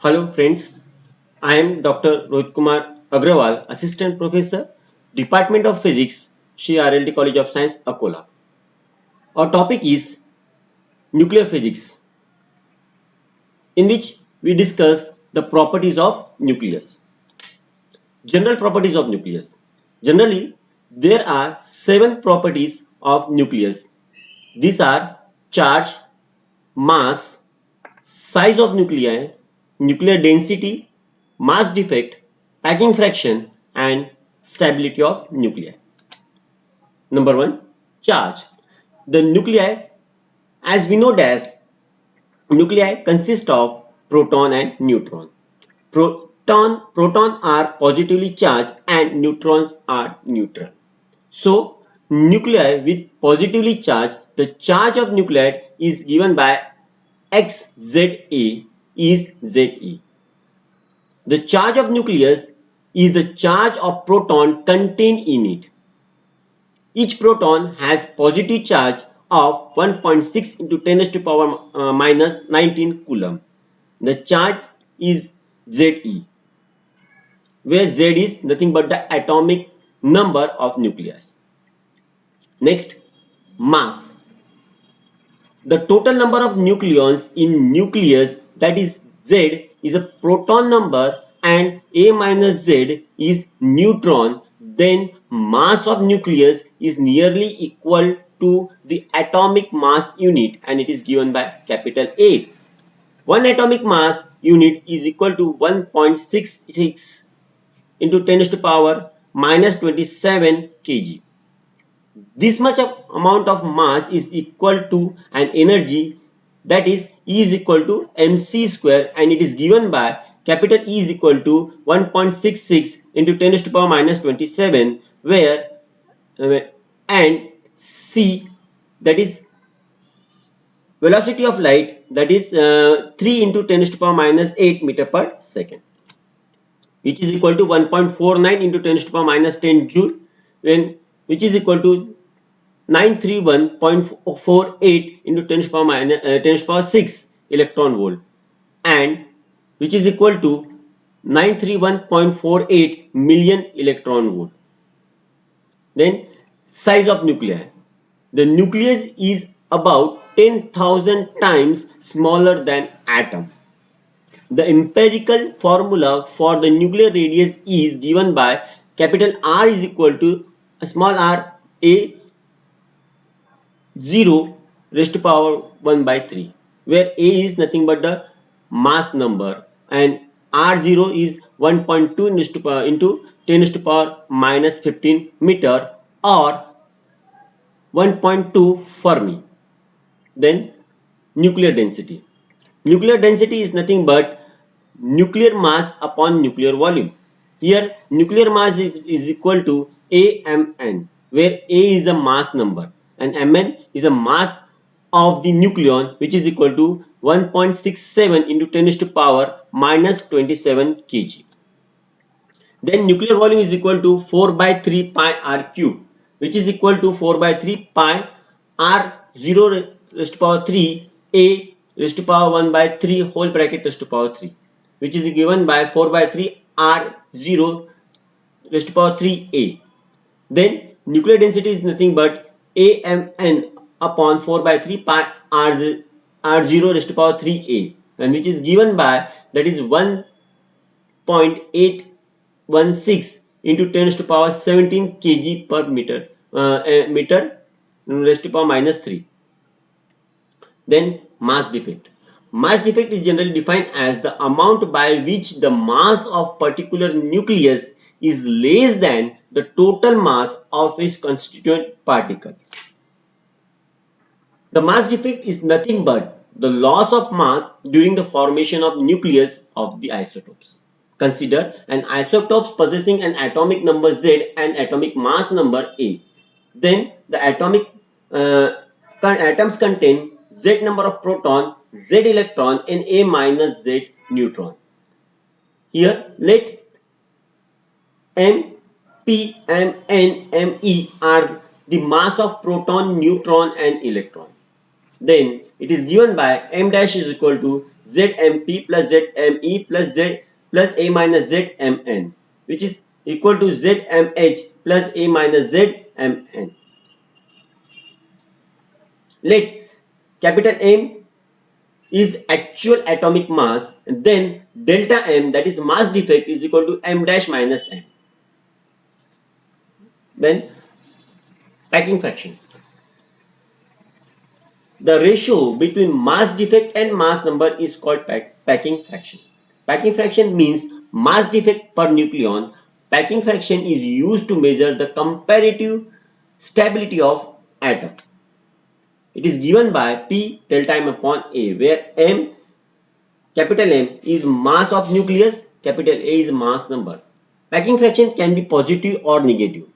Hello friends, I am Dr. Rohit Kumar Agrawal, Assistant Professor, Department of Physics, CRLT College of Science, Akola. Our topic is nuclear physics, in which we discuss the properties of nucleus. General properties of nucleus. Generally, there are 7 properties of nucleus. These are charge, mass, size of nuclei, nuclear density, mass defect, packing fraction, and stability of nuclei. Number 1. Charge. The nuclei, as we know that nuclei consist of proton and neutron. Proton are positively charged and neutrons are neutral. So, nuclei with positively charged, the charge of nuclide is given by XZA is ZE. The charge of nucleus is the charge of proton contained in it. Each proton has positive charge of 1.6 into 10 raised to power minus 19 coulomb. The charge is Ze, where Z is nothing but the atomic number of nucleus. Next, mass. The total number of nucleons in nucleus, that is Z, is a proton number and A minus Z is neutron. Then mass of nucleus is nearly equal to the atomic mass unit and it is given by capital A. One atomic mass unit is equal to 1.66 into 10 to the power minus 27 kg. This much of amount of mass is equal to an energy, that is E is equal to mc square, and it is given by capital E is equal to 1.66 into 10 to the power minus 27, where and c, that is velocity of light, that is 3 into 10 to the power minus 8 meter per second, which is equal to 1.49 into 10 to the power minus 10 joule, which is equal to 931.48 into 10 to the power 10 to the power 6 electron volt, and which is equal to 931.48 million electron volt. Then size of nuclei. The nucleus is about 10,000 times smaller than atom. The empirical formula for the nuclear radius is given by capital R is equal to small r a 0 raised to power 1 by 3, where a is nothing but the mass number and r0 is 1.2 into 10 raised to power minus 15 meter or 1.2 Fermi. Then nuclear density. Nuclear density is nothing but nuclear mass upon nuclear volume. Here nuclear mass is equal to AMN, where A is a mass number and Mn is a mass of the nucleon, which is equal to 1.67 into 10 raised to power minus 27 kg. Then nuclear volume is equal to 4 by 3 pi r cube, which is equal to 4 by 3 pi r 0 raised to power 3 a raised to power 1 by 3 whole bracket raised to power 3, which is given by 4 by 3 r 0 raised to power 3 a. Then nuclear density is nothing but AMN upon 4 by 3 pi r0 raised to power 3 a, and which is given by, that is 1.816 into 10 raised to power 17 kg per meter meter raised to power minus 3. Then mass defect. Mass defect is generally defined as the amount by which the mass of particular nucleus is less than the total mass of its constituent particle. The mass defect is nothing but the loss of mass during the formation of nucleus of the isotopes. Consider an isotope possessing an atomic number Z and atomic mass number A. Then the atoms contain Z number of proton, Z electron and A minus Z neutron. Here let M, P, M, N, M, E are the mass of proton, neutron and electron. Then it is given by M dash is equal to Zmp plus Zme plus Z plus A minus Zmn, which is equal to Zmh plus A minus Zmn. Let capital M is actual atomic mass, and then delta M, that is mass defect, is equal to M dash minus M. Then packing fraction. The ratio between mass defect and mass number is called packing fraction. Packing fraction means mass defect per nucleon. Packing fraction is used to measure the comparative stability of atom. It is given by P delta M upon A, where M, capital M, is mass of nucleus, capital A is mass number. Packing fraction can be positive or negative.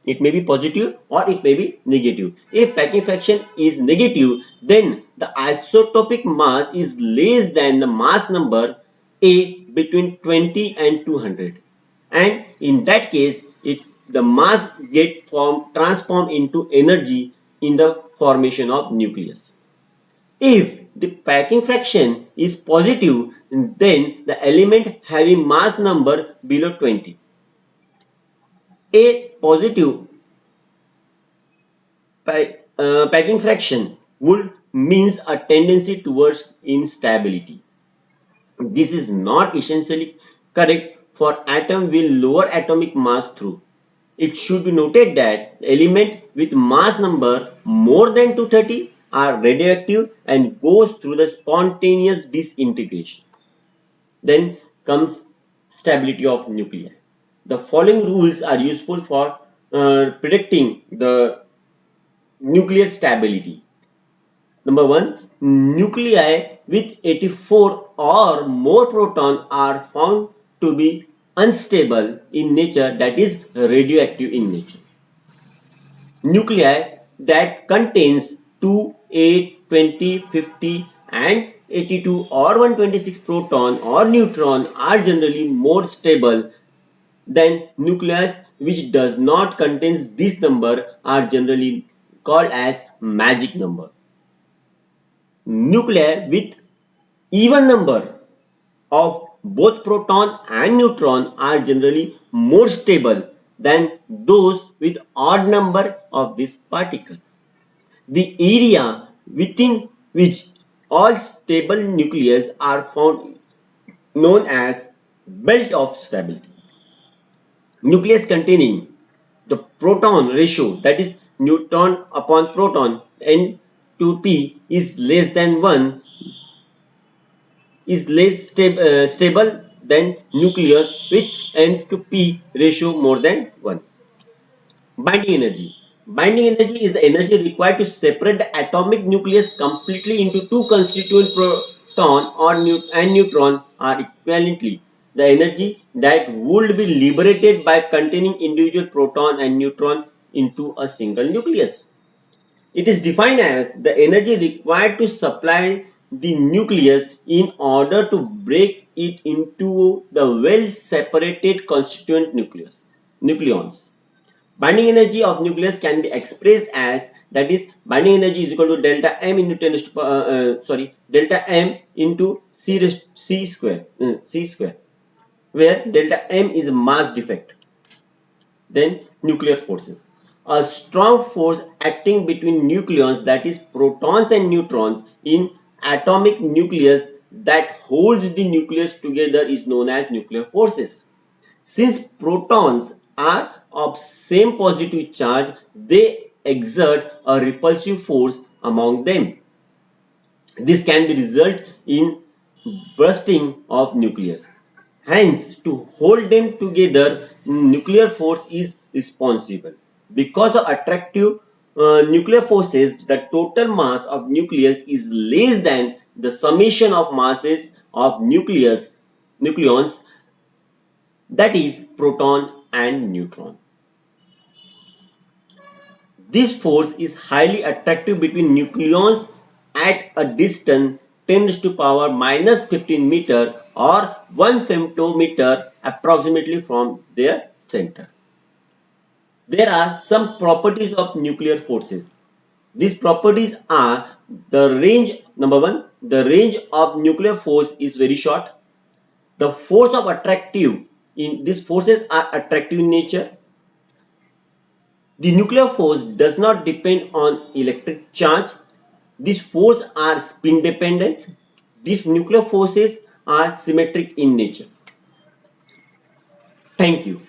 It may be positive or it may be negative. If packing fraction is negative, then the isotopic mass is less than the mass number A between 20 and 200. And in that case, the mass get transformed into energy in the formation of nucleus. If the packing fraction is positive, then the element having mass number below 20. A positive packing fraction would means a tendency towards instability. This is not essentially correct for atom with lower atomic mass through. It should be noted that element with mass number more than 230 are radioactive and goes through the spontaneous disintegration. Then comes stability of nuclei. The following rules are useful for predicting the nuclear stability. Number one, nuclei with 84 or more protons are found to be unstable in nature, that is radioactive in nature. Nuclei that contains 2, 8, 20, 50 and 82 or 126 proton or neutron are generally more stable than nucleus which does not contain this number are generally called as magic number. Nuclei with even number of both proton and neutron are generally more stable than those with odd number of these particles. The area within which all stable nucleus are found known as belt of stability. Nucleus containing the proton ratio, that is neutron upon proton, N to P is less than 1, is less stable than nucleus with N to P ratio more than 1. Binding energy. Binding energy is the energy required to separate the atomic nucleus completely into two constituent proton and neutron are equivalently the energy that would be liberated by containing individual proton and neutron into a single nucleus. It is defined as the energy required to supply the nucleus in order to break it into the well-separated constituent nucleons. Binding energy of nucleus can be expressed as, that is, binding energy is equal to delta M into delta M into C square, where delta M is mass defect. Then nuclear forces. A strong force acting between nucleons, that is protons and neutrons, in atomic nucleus that holds the nucleus together is known as nuclear forces. Since protons are of same positive charge, they exert a repulsive force among them. This can be result in bursting of nucleus. Hence, to hold them together, nuclear force is responsible. Because of attractive nuclear forces, the total mass of nucleus is less than the summation of masses of nucleons, that is proton and neutron. This force is highly attractive between nucleons at a distance 10 to the power minus 15 meter or 1 femtometer approximately from their center. There are some properties of nuclear forces. These properties are the range, number one, the range of nuclear force is very short. The force of attractive in these forces are attractive in nature. The nuclear force does not depend on electric charge. These forces are spin dependent. These nuclear forces are symmetric in nature. Thank you.